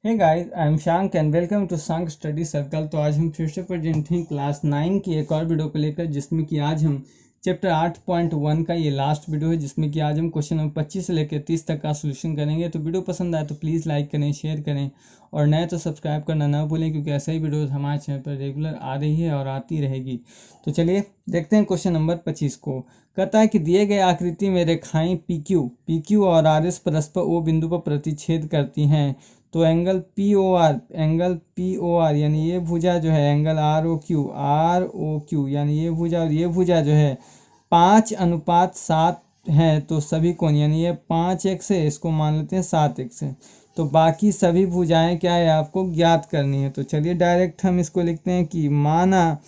Hey guys, I am Shank and welcome to Shank study circle. तो आज हम फिर से प्रेजेंट हैं क्लास 9 की एक और वीडियो को लेकर, जिसमें कि आज हम चैप्टर 8.1 का ये लास्ट वीडियो है, जिसमें कि आज हम क्वेश्चन नंबर 25 से लेकर 30 तक का सोल्यूशन करेंगे। तो वीडियो पसंद आए तो प्लीज़ लाइक करें, शेयर करें और नए तो सब्सक्राइब करना ना भूलें, क्योंकि ऐसे ही वीडियोज़ हमारे चैनल पर रेगुलर आ रही है और आती रहेगी। तो चलिए देखते हैं क्वेश्चन नंबर 25 को। कहता है कि दिए गए आकृति में रेखाएं पी क्यू और आर एस परस्पर ओ बिंदु पर प्रतिच्छेद करती हैं। तो एंगल पी ओ आर यानी ये भुजा जो है, एंगल आर ओ क्यू यानी ये भुजा और ये भुजा जो है 5:7 है। तो सभी कोण यानी ये 5x है, इसको मान लेते हैं 7x है। तो बाकी सभी भुजाएं क्या है आपको ज्ञात करनी है। तो चलिए डायरेक्ट हम इसको लिखते हैं कि माना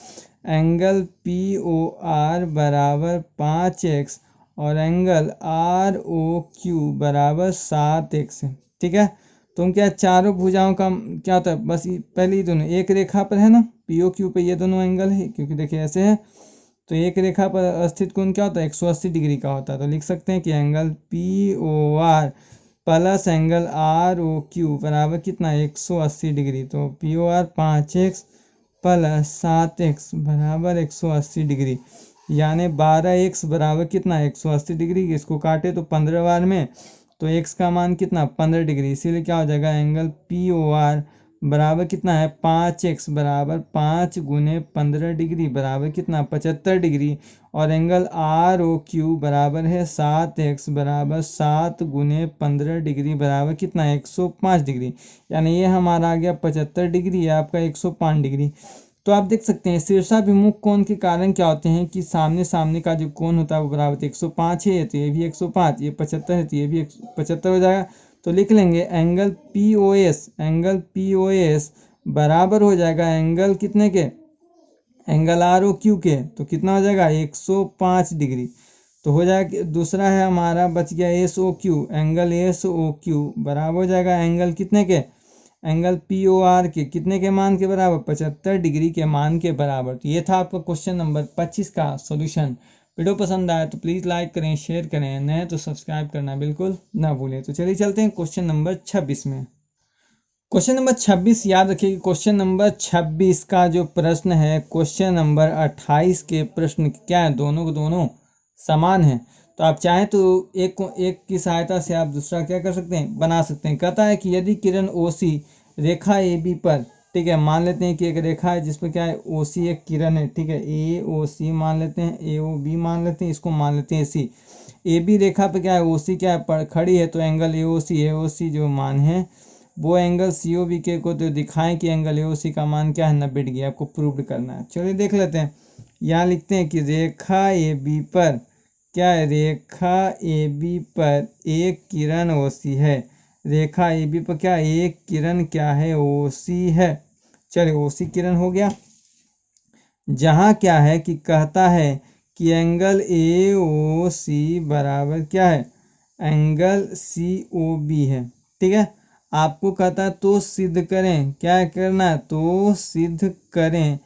एंगल पी ओ आर बराबर 5x और एंगल आर ओ क्यू बराबर 7x है। ठीक है, तो क्या चारों भुजाओं का क्या होता है, बस पहले दोनों एक रेखा पर है ना, पी ओ क्यू पे ये दोनों एंगल है, क्योंकि देखिए ऐसे है। तो एक रेखा पर स्थित कोण क्या होता है, 180 डिग्री का होता है। तो लिख सकते हैं कि angle P O R plus angle R O Q बराबर कितना, 180 डिग्री। तो P O are 5x plus 7x बराबर 180 डिग्री, यानी 12x बराबर कितना, 180 डिग्री। इसको काटे तो 15 बार में, तो x का मान कितना, 15 डिग्री। इसीलिए क्या हो जाएगा, एंगल पी ओ आर बराबर कितना है, 5x बराबर 5 गुने 15 डिग्री बराबर कितना, 75 डिग्री। और एंगल आर ओ क्यू बराबर है 7x बराबर 7 गुने 15 डिग्री बराबर कितना, 105 डिग्री। यानी ये हमारा आ गया 75 डिग्री, या आपका 105 डिग्री। तो आप देख सकते हैं शीर्षाभिमुख कोण के कारण क्या होते हैं कि सामने सामने का जो कोण होता है वो बराबर 105 है, तो ये भी 105, ये 75 है तो ये भी 75 हो जाएगा। तो लिख लेंगे एंगल पी ओ एस बराबर हो जाएगा एंगल कितने के, एंगल आर ओ क्यू के। तो कितना हो जाएगा, 105 डिग्री। तो हो जाएगा, दूसरा है हमारा बच गया S O Q, angle S O Q बराबर हो जाएगा एंगल कितने के, एंगल पी ओ आर के कितने के मान के बराबर, 75 डिग्री के मान के बराबर। तो ये था आपका क्वेश्चन नंबर 25 का सॉल्यूशन। वीडियो पसंद आया तो प्लीज़ लाइक करें, शेयर करें, नए तो सब्सक्राइब करना बिल्कुल ना भूलें। तो चलिए चलते हैं क्वेश्चन नंबर 26 में। क्वेश्चन नंबर 26 याद रखिए, क्वेश्चन नंबर 26 का जो प्रश्न है, क्वेश्चन नंबर 28 के प्रश्न क्या है, दोनों को दोनों समान है। तो आप चाहें तो एक की सहायता से आप दूसरा क्या कर सकते हैं, बना सकते हैं। कहता है कि यदि किरण ओसी रेखा ए बी पर, ठीक है, मान लेते हैं कि एक रेखा है जिसमें क्या है, ओसी एक किरण है, ठीक है, ए ओ सी मान लेते हैं, ए ओ बी मान लेते हैं, इसको मान लेते हैं सी। ए बी रेखा पे क्या है, ओसी क्या है, खड़ी है। तो एंगल ए ओ सी जो मान है वो एंगल सी ओ बी के को तो दिखाएं कि एंगल ए ओ सी का मान क्या है, 90 डिग्री। आपको प्रूव करना है। चलिए देख लेते हैं। यहाँ लिखते हैं कि रेखा ए बी पर क्या है, रेखा ए बी पर एक किरण ओ सी है। रेखा ए बी पर क्या, एक किरण क्या है, ओ सी है। चलिए ओ सी किरण हो गया। जहाँ क्या है कि कहता है कि एंगल ए ओ सी बराबर क्या है, एंगल सी ओ बी है। ठीक है, आपको कहता है तो सिद्ध करें, क्या करना है, तो सिद्ध करें।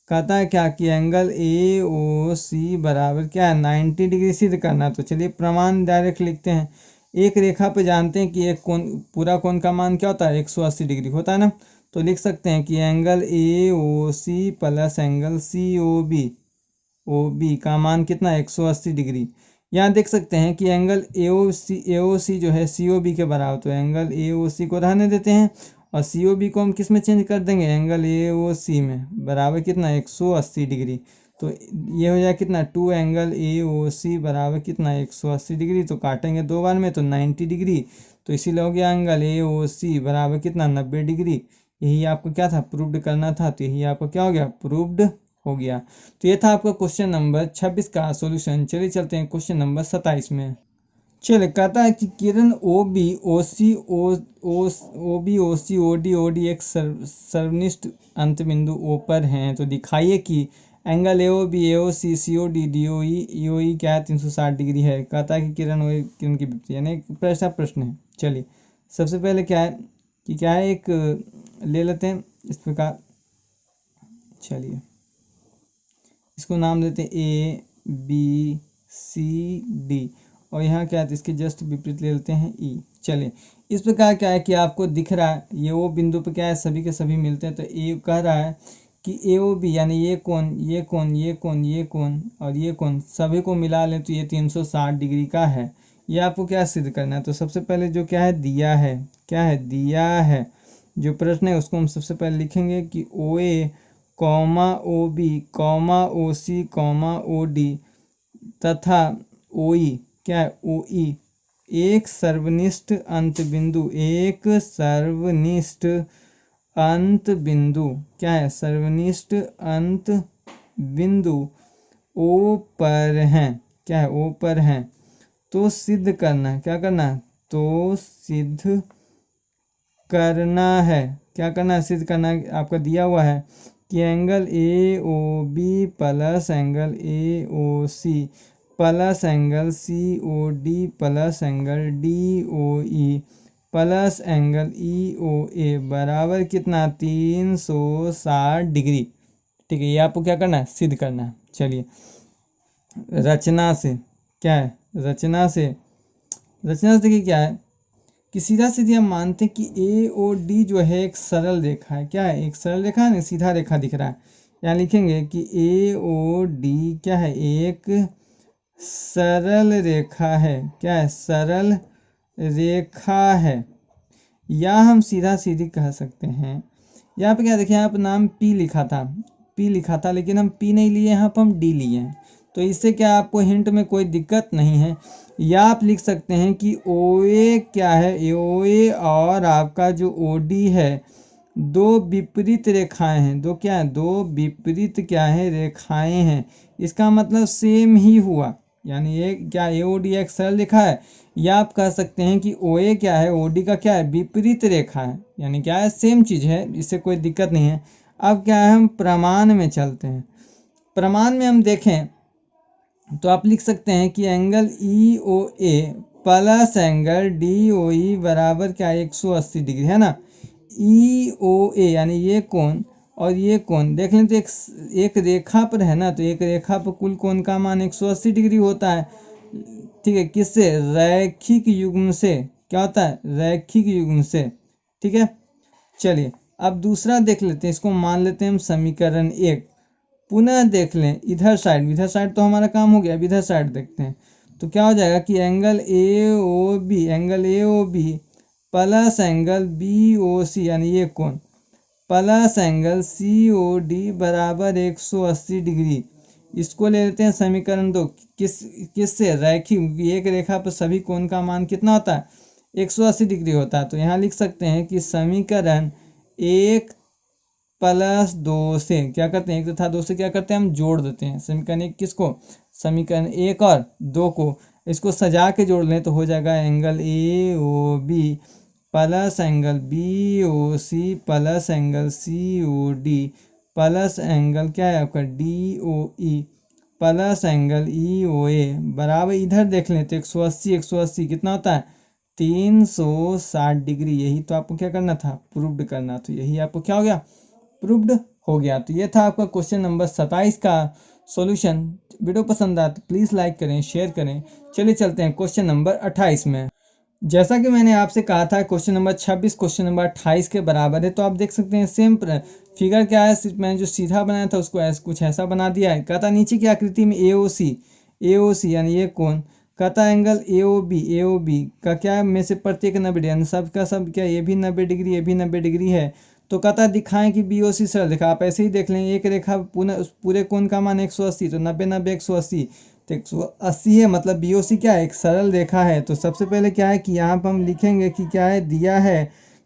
कहता है क्या कि एंगल ए ओ सी बराबर क्या है, 90 डिग्री सिद्ध करना। तो चलिए प्रमाण डायरेक्ट लिखते हैं। एक रेखा पे जानते हैं कि एक कोण, पूरा कोण का मान क्या होता है, 180 डिग्री होता है ना। तो लिख सकते हैं कि angle A O C plus angle C O B का मान कितना, 180 डिग्री। यहाँ देख सकते हैं कि एंगल ए ओ सी जो है सी ओ बी के बराबर। तो एंगल ए ओ सी को रहने देते हैं और सी ओ बी को हम किस में चेंज कर देंगे, एंगल ए ओ सी में, बराबर कितना, 180 डिग्री। तो ये हो जाए कितना, 2 एंगल ए ओ सी बराबर कितना, 180 डिग्री। तो काटेंगे दो बार में तो 90 डिग्री। तो इसीलिए हो गया एंगल ए ओ सी बराबर कितना, 90 डिग्री। यही आपको क्या था, प्रूव्ड करना था। तो यही आपको क्या हो गया, प्रूव्ड हो गया। तो ये था आपका क्वेश्चन नंबर 26 का सॉल्यूशन। चलिए चलते हैं क्वेश्चन नंबर 27 में। चलिए कहता है कि किरण O B O C O B O C O D एक सर्वनिष्ठ अंत बिंदु ओ पर हैं। तो दिखाइए कि angle A O B A O C O D O E क्या है, 360 डिग्री है। कहता है कि किरण ओ किरण की विपरीत, यानी एक ऐसा प्रश्न है। चलिए सबसे पहले क्या है कि क्या है, एक ले लेते हैं इस प्रकार। चलिए इसको नाम देते हैं ए बी सी डी, और यहाँ क्या है, तो इसके जस्ट विपरीत ले लेते हैं ई। चलिए इस प्रकार क्या है कि आपको दिख रहा है ये ओ बिंदु पे क्या है सभी के सभी मिलते हैं, तो ए कह रहा है कि ए ओ बी यानी ये कोण ये कोण ये कोण ये कोण और ये कोण सभी को मिला लें तो ये 360 डिग्री का है। ये आपको क्या सिद्ध करना है, तो सबसे पहले जो क्या है दिया है, क्या है दिया है जो प्रश्न है उसको हम सबसे पहले लिखेंगे कि ओ ए कॉमा ओ बी कॉमा ओ सी कॉमा ओ डी तथा ओ ई क्या है ओ ई एक सर्वनिष्ठ अंत बिंदु, एक सर्वनिष्ठ अंत बिंदु क्या है सर्वनिष्ठ अंत बिंदु ओ पर हैं, क्या है ओ पर हैं। तो सिद्ध करना है, क्या करना है, तो सिद्ध करना है, क्या करना है सिद्ध करना है। आपका दिया हुआ है कि angle A O B plus angle A O C plus angle C O D plus angle D O E plus angle E O A बराबर कितना 360 डिग्री। ठीक है, ये आपको क्या करना है सिद्ध करना है। चलिए रचना से क्या है, रचना से देखिए क्या है कि सीधा सीधी हम मानते हैं कि ए ओ डी जो है एक सरल रेखा है, क्या है एक सरल रेखा है ना, सीधा रेखा दिख रहा है। यहाँ लिखेंगे कि ए ओ डी क्या है एक सरल रेखा है, क्या है सरल रेखा है। या हम सीधा सीधी कह सकते हैं, यहाँ पे क्या देखिए यहाँ पे नाम पी लिखा था, पी लिखा था लेकिन हम पी नहीं लिए, यहाँ पर हम डी लिए हैं, तो इससे क्या आपको हिंट में कोई दिक्कत नहीं है। या आप लिख सकते हैं कि ओ ए क्या है ओ ए और आपका जो ओ डी है दो विपरीत रेखाएं हैं, दो क्या है दो विपरीत क्या है रेखाएं हैं। इसका मतलब सेम ही हुआ, यानी ये क्या ए ओ डी एक सरल रेखा है। या आप कह सकते हैं कि ओ ए क्या है ओ डी का क्या है विपरीत रेखा है, यानी क्या है सेम चीज़ है, इससे कोई दिक्कत नहीं है। अब क्या है हम प्रमाण में चलते हैं, प्रमाण में हम देखें तो आप लिख सकते हैं कि एंगल ई ओ ए प्लस एंगल डी ओ ई बराबर क्या 180 डिग्री है ना। ई ओ ए यानी ये कोण और ये कोण देख लें तो एक रेखा पर है ना, तो एक रेखा पर कुल कोण का मान 180 डिग्री होता है। ठीक है, किससे रैखिक युग्म से, क्या होता है रैखिक युग्म से। ठीक है, चलिए अब दूसरा देख लेते हैं, इसको मान लेते हैं हम समीकरण 1। पुनः देख लें इधर साइड तो हमारा काम हो गया, अब इधर साइड देखते हैं तो क्या हो जाएगा कि angle A O B plus angle B O C यानी ये कोण plus angle C O D बराबर 180 डिग्री। इसको ले लेते हैं समीकरण 2, किससे रैखिक, एक रेखा पर सभी कोण का मान कितना होता है 180 डिग्री होता है। तो यहाँ लिख सकते हैं कि समीकरण 1 प्लस 2 से क्या करते हैं, एक तथा 2 से क्या करते हैं हम जोड़ देते हैं समीकरण 1 किसको, समीकरण 1 और 2 को, इसको सजा के जोड़ लें तो हो जाएगा angle A O B plus angle B O C plus angle C O D plus angle क्या है आपका D O E plus angle E O A बराबर इधर देख लें तो 180 कितना होता है 360 डिग्री। यही तो आपको क्या करना था प्रूव्ड करना, तो यही आपको क्या हो गया प्रूव्ड हो गया। तो ये था आपका क्वेश्चन नंबर 27 का सॉल्यूशन। वीडियो पसंद आया तो प्लीज़ लाइक करें शेयर करें। चलिए चलते हैं क्वेश्चन नंबर 28 में। जैसा कि मैंने आपसे कहा था क्वेश्चन नंबर 26 क्वेश्चन नंबर 28 के बराबर है, तो आप देख सकते हैं सेम फिगर क्या है, सिर्फ मैंने जो सीधा बनाया था उसको कुछ ऐसा बना दिया है। कहता नीचे की आकृति में ए ओ सी यानी ये कोण, कहता एंगल ए ओ बी का क्या में से प्रत्येक 90 डिग्री यानी सब का सब क्या ये भी 90 डिग्री ये भी 90 डिग्री है। तो कहता दिखाएं कि बी ओ सी सरल रेखा, आप ऐसे ही देख लें एक रेखा पूरे कोण का मान 180, तो 90 180 तो 180 है, मतलब बी ओ सी क्या है एक सरल रेखा है। तो सबसे पहले क्या है कि यहाँ पर हम लिखेंगे कि क्या है दिया है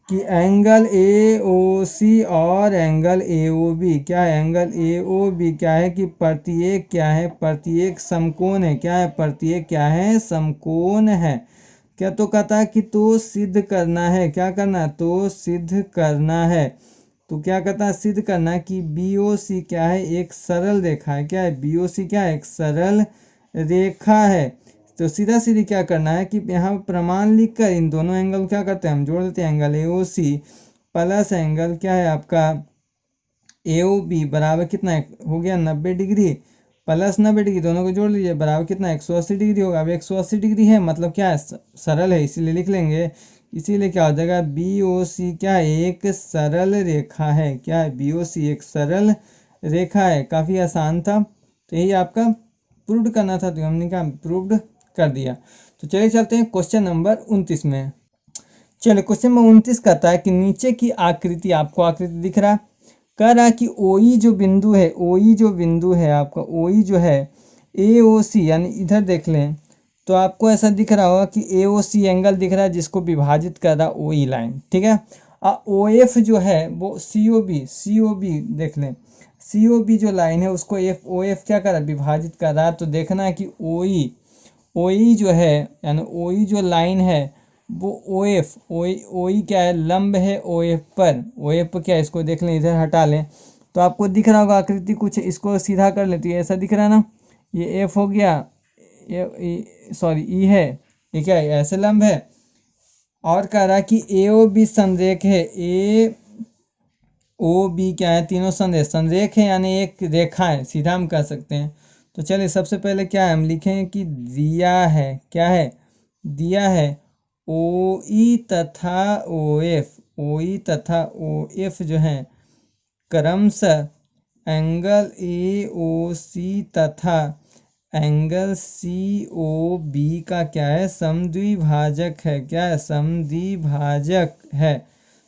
कि एंगल ए ओ सी और एंगल ए ओ बी क्या है, एंगल ए ओ बी क्या है कि प्रत्येक क्या है प्रत्येक समकोण है, क्या है प्रत्येक क्या है समकोण है। क्या तो कहता है कि तो सिद्ध करना है, क्या करना है तो सिद्ध करना है। तो क्या कहता है सिद्ध करना है कि बी ओ सी क्या है एक सरल रेखा है, क्या है बी ओ सी क्या है एक सरल रेखा है। तो सीधा सीधी क्या करना है कि यहाँ प्रमाण लिखकर इन दोनों एंगल क्या करते हैं हम जोड़ देते हैं, angle A O C plus angle क्या है आपका ए ओ बी बराबर कितना हो गया 90 डिग्री प्लस 90 डिग्री, दोनों को जोड़ लीजिए बराबर कितना 180 डिग्री होगा। अब 180 डिग्री है मतलब क्या है सरल है, इसीलिए लिख लेंगे इसीलिए क्या हो जाएगा, BOC क्या है, एक सरल रेखा है। क्या है, BOC एक सरल रेखा है। काफ़ी आसान था, तो यही आपका प्रूव करना था, तो हमने क्या प्रूव कर दिया। तो चलिए चलते हैं क्वेश्चन नंबर 29 में। चलो क्वेश्चन नंबर 29 कहता है कि नीचे की आकृति, आपको आकृति दिख रहा है, कह रहा है कि OE जो बिंदु है, OE जो बिंदु है आपका, OE जो है AOC, यानी इधर देख लें तो आपको ऐसा दिख रहा होगा कि AOC एंगल दिख रहा है जिसको विभाजित कर रहा OE लाइन, ठीक है। और OF जो है वो COB देख लें, COB जो लाइन है उसको OF क्या कर रहा है, विभाजित कर रहा है। तो देखना है कि OE जो है, यानी OE जो लाइन है वो OE क्या है, लंब है OF पर। OF पर क्या है, इसको देख लें, इधर हटा लें तो आपको दिख रहा होगा आकृति कुछ, इसको सीधा कर लेते हैं, ऐसा दिख रहा है ना, ये F हो गया, सॉरी E है, ये क्या है, ऐसे लंब है। और कह रहा है कि AOB संरेख है, AOB क्या है, तीनों संरेख है, यानी एक रेखा है, सीधा हम कह सकते हैं। तो चलिए सबसे पहले क्या है, हम लिखेंगे कि दिया है, क्या है, दिया है OE तथा OF जो है क्रमशः एंगल AOC तथा एंगल COB का क्या है, समद्विभाजक है। क्या है,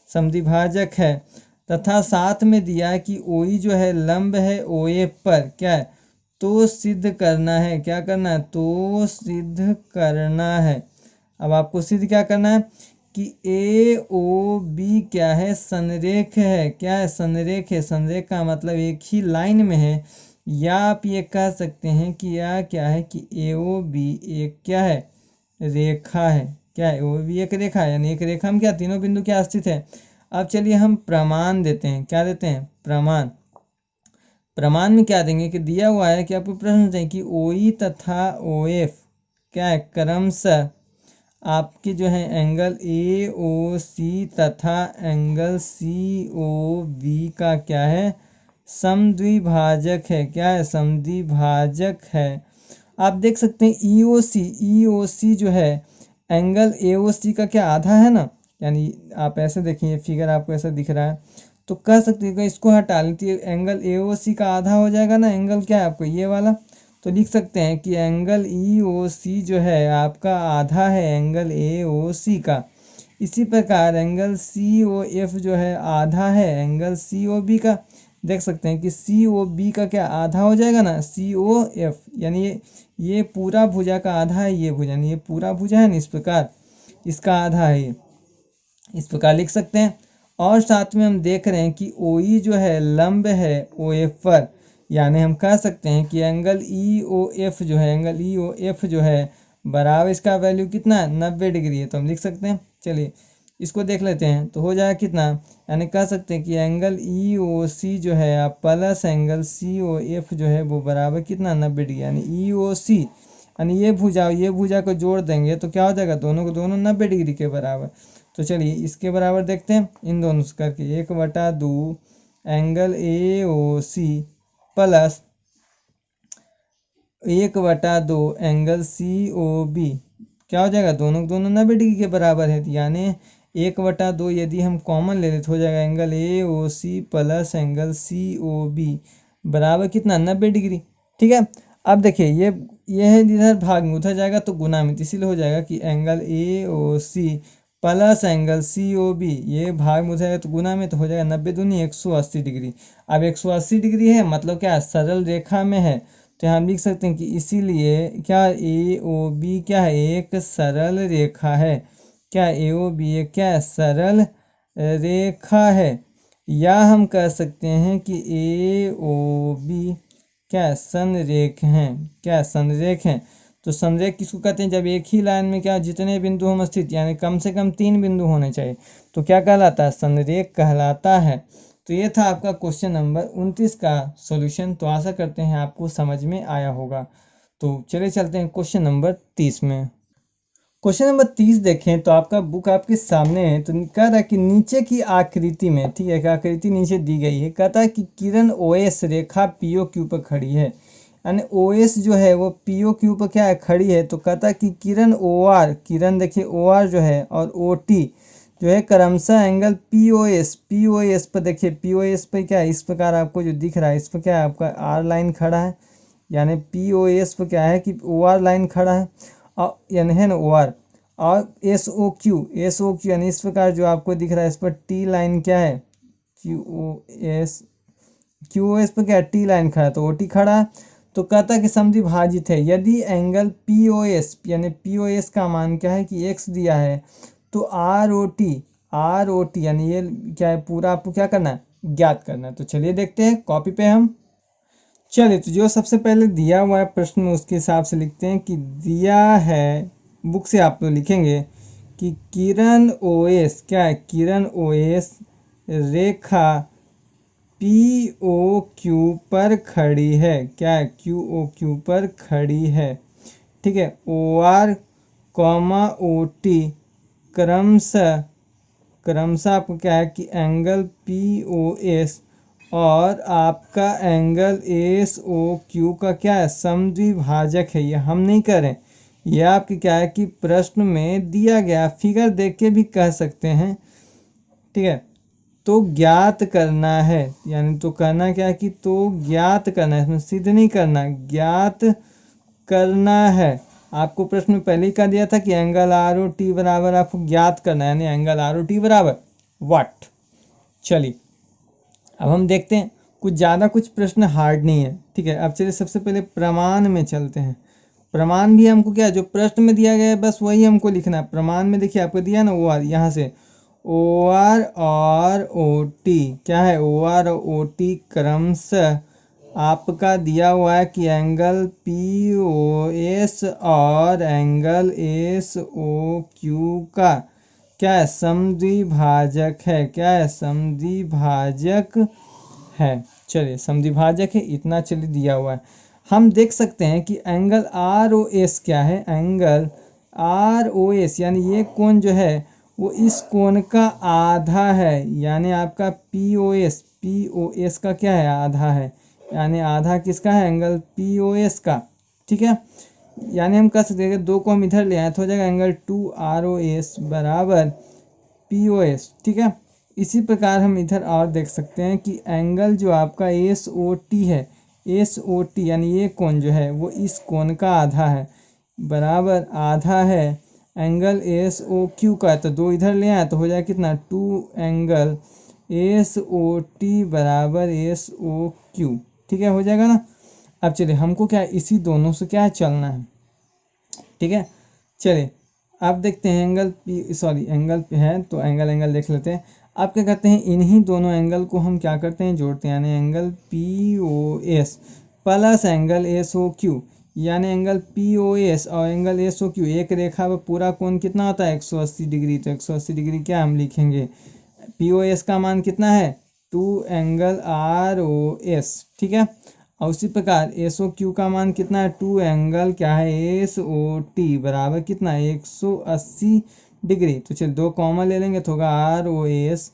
समद्विभाजक है। तथा साथ में दिया कि OE जो है लंब है OF पर, क्या है, तो सिद्ध करना है। क्या करना है, तो सिद्ध करना है। अब आपको सिद्ध क्या करना है कि AOB क्या है, संरेख है। क्या है, संरेख है। संरेख का मतलब एक ही लाइन में है, या आप ये कह सकते हैं कि या क्या है कि AOB एक क्या है, रेखा है। क्या है, AOB एक रेखा है, यानी एक रेखा में क्या तीनों बिंदु क्या स्थित है। अब चलिए हम प्रमाण देते हैं, क्या देते हैं, प्रमाण में क्या देंगे कि दिया हुआ है कि आपको प्रश्न चाहिए कि OE तथा OF क्या है, क्रमशः आपकी जो है एंगल AOC तथा एंगल COB का क्या है, समद्विभाजक है। क्या है, समद्विभाजक है। आप देख सकते हैं EOC जो है एंगल AOC का क्या आधा है ना, यानी आप ऐसे देखिए फिगर आपको ऐसा दिख रहा है, तो कह सकते हैं कि इसको हटा लेती है, एंगल AOC का आधा हो जाएगा ना, एंगल क्या है आपको ये वाला, तो लिख सकते हैं कि एंगल EOC जो है आपका आधा है एंगल AOC का। इसी प्रकार एंगल COF जो है आधा है एंगल COB का। देख सकते हैं कि COB का क्या आधा हो जाएगा ना, COF, यानी ये पूरा भुजा का आधा है ये भुजा, यानी ये पूरा भुजा है ना, इस प्रकार इसका आधा है ये, इस प्रकार लिख सकते हैं। और साथ में हम देख रहे हैं कि OE जो है लंब है OF पर, यानी हम कह सकते हैं कि एंगल EOF जो है, एंगल EOF जो है बराबर, इसका वैल्यू कितना है, 90 डिग्री है। तो हम लिख सकते हैं, चलिए इसको देख लेते हैं, तो हो जाएगा कितना, यानी कह सकते हैं कि एंगल EOC जो है आप प्लस एंगल COF जो है वो बराबर कितना, 90 डिग्री, यानी EOC, यानी ये भुजा को जोड़ देंगे तो क्या हो जाएगा, दोनों को दोनों 90 डिग्री के बराबर। तो चलिए इसके बराबर देखते हैं, इन दोनों से करके 1/2 angle AOC plus 1/2 angle COB क्या हो जाएगा, दोनों 90 डिग्री के बराबर है, यानी 1/2 यदि हम कॉमन ले लें तो हो जाएगा angle AOC plus angle COB बराबर कितना, 90 डिग्री। ठीक है, अब देखिए ये है इधर भाग में, उधर जाएगा तो गुना में, इसीलिए हो जाएगा कि angle AOC plus angle COB, ये भाग में उधर तो गुना में, तो हो जाएगा 90 दूनी 180 डिग्री। अब 180 डिग्री है मतलब क्या, सरल रेखा में है, तो यहाँ हम लिख सकते हैं कि इसीलिए क्या AOB क्या है, एक सरल रेखा है। क्या AOB एक क्या है, सरल रेखा है। या हम कह सकते हैं कि AOB क्या संरेख हैं। क्या संरेख हैं। तो संरेख किसको कहते हैं, जब एक ही लाइन में क्या जितने बिंदु हम स्थित, यानी कम से कम 3 बिंदु होने चाहिए, तो क्या कहलाता है, संरेख कहलाता है। तो ये था आपका क्वेश्चन नंबर 29 का सॉल्यूशन। तो आशा करते हैं आपको समझ में आया होगा। तो चलिए चलते हैं क्वेश्चन नंबर 30 में। क्वेश्चन नंबर 30 देखें तो आपका बुक आपके सामने है। तो कह रहा है कि नीचे की आकृति में, ठीक है, आकृति नीचे दी गई है, कहता है कि किरण OS रेखा POQ पर खड़ी है। यानी ओ एस जो है वो पी ओ क्यू पर क्या है, खड़ी है। तो कहता कि किरण ओ आर, किरण देखिए ओ आर जो है और ओ टी जो है क्रमशः एंगल पी ओ एस पर देखिए, पी ओ एस पर क्या है, इस प्रकार आपको जो दिख रहा है इस पर क्या है आपका आर लाइन खड़ा है, यानी पी ओ एस पर क्या है कि ओ आर लाइन खड़ा है, और यानी है ना ओ आर, और एस ओ क्यू यानी इस प्रकार जो आपको दिख रहा है इस पर टी लाइन क्या है, क्यू ओ एस पर क्या है टी लाइन खड़ा है, तो ओ टी खड़ा है। तो कहता कि समद्विभाजित है। यदि एंगल पी ओ एस यानी पी ओ एस का मान क्या है कि एक्स दिया है, तो आर ओ टी यानी ये क्या है पूरा आपको क्या करना है, ज्ञात करना है। तो चलिए देखते हैं कॉपी पे हम। चलिए तो जो सबसे पहले दिया हुआ है प्रश्न उसके हिसाब से लिखते हैं कि दिया है, बुक से आप लोग लिखेंगे कि किरण ओ एस क्या है, किरण ओ एस रेखा पी ओ क्यू पर खड़ी है, क्या है क्यू ओ क्यू पर खड़ी है, ठीक है। O R comma O T क्रमशः आपको क्या है कि एंगल पी ओ एस और आपका एंगल एस ओ क्यू का क्या है, समद्विभाजक है। ये हम नहीं करें, ये आपके क्या है कि प्रश्न में दिया गया, फिगर देख के भी कह सकते हैं, ठीक है। तो ज्ञात करना है, यानी तो करना क्या है कि तो ज्ञात करना है, इसमें सिद्ध नहीं करना, ज्ञात करना है। आपको प्रश्न में पहले ही कह दिया था कि एंगल आर ओ टी बराबर आपको ज्ञात करना है, यानी एंगल आर ओ टी बराबर वाट। चलिए अब हम देखते हैं, कुछ ज़्यादा कुछ प्रश्न हार्ड नहीं है, ठीक है। अब चलिए सबसे पहले प्रमाण में चलते हैं। प्रमाण भी हमको क्या है, जो प्रश्न में दिया गया है बस वही हमको लिखना है। प्रमाण में देखिए आपको दिया ना ओ आर, यहाँ से ओ आर और ओ टी क्या है, ओ आर और ओ टी क्रमशः आपका दिया हुआ है कि एंगल पी ओ एस और एंगल एस ओ क्यू का क्या है, समद्विभाजक है, क्या है समद्विभाजक है। चलिए समद्विभाजक है इतना चलिए दिया हुआ है। हम देख सकते हैं कि एंगल आर ओ एस क्या है, एंगल आर ओ एस यानी ये कोण जो है वो इस कोण का आधा है, यानी आपका पी ओ एस का क्या है, आधा है, यानी आधा किसका है, एंगल पी ओ एस का, ठीक है। यानी हम कह सकते हैं कि दो को हम इधर ले आए तो हो जाएगा angle two R O S बराबर पी ओ एस, ठीक है। इसी प्रकार हम इधर और देख सकते हैं कि एंगल जो आपका एस ओ टी है, एस ओ टी यानी ये कोण जो है वो इस कोण का आधा है, बराबर आधा है एंगल एस ओ क्यू का। तो दो इधर ले आए तो हो जाएगा कितना, two angle S O T बराबर एस ओ क्यू, ठीक है, हो जाएगा ना। अब चलिए हमको क्या है इसी दोनों से क्या है चलना है, ठीक है। चलिए आप देखते हैं एंगल पी एंगल पे है तो एंगल देख लेते हैं। आप क्या करते हैं, इन्हीं दोनों एंगल को हम क्या करते हैं जोड़ते हैं, यानी angle P O S plus angle S O Q, यानी एंगल पी ओ एस और एंगल एस ओ क्यू एक रेखा पर पूरा कोण कितना होता है 180 डिग्री। तो 180 डिग्री क्या हम लिखेंगे, पी ओ एस का मान कितना है, two angle R O S, ठीक है। और उसी प्रकार एस ओ क्यू का मान कितना है, टू एंगल क्या है एस ओ टी बराबर कितना 180 डिग्री। तो चलिए दो कॉमन ले लेंगे तो होगा R O S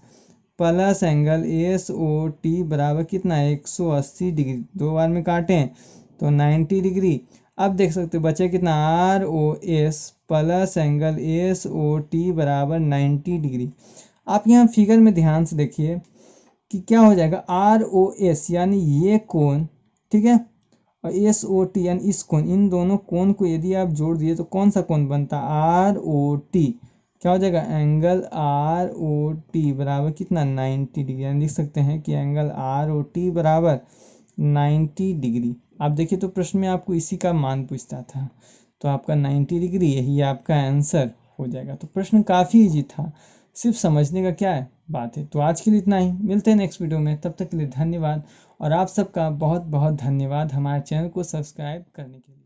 plus angle S O T बराबर कितना 180 डिग्री, दो बार में काटें तो 90 डिग्री। अब देख सकते हो बचे कितना, R O S plus angle S O T बराबर 90 डिग्री। आप यहाँ फिगर में ध्यान से देखिए कि क्या हो जाएगा, आर ओ एस यानी ये कोण, ठीक है, और एस ओ टी यानी इस कोण, इन दोनों कोण को यदि आप जोड़ दिए तो कौन सा कोण बनता है, आर ओ टी, क्या हो जाएगा एंगल आर ओ टी बराबर कितना 90 डिग्री, यानी लिख सकते हैं कि एंगल आर ओ टी बराबर 90 डिग्री। आप देखिए तो प्रश्न में आपको इसी का मान पूछता था, तो आपका 90 डिग्री यही आपका आंसर हो जाएगा। तो प्रश्न काफ़ी इजी था, सिर्फ समझने का क्या है बात है। तो आज के लिए इतना ही, मिलते हैं नेक्स्ट वीडियो में, तब तक के लिए धन्यवाद। और आप सबका बहुत बहुत धन्यवाद हमारे चैनल को सब्सक्राइब करने के लिए।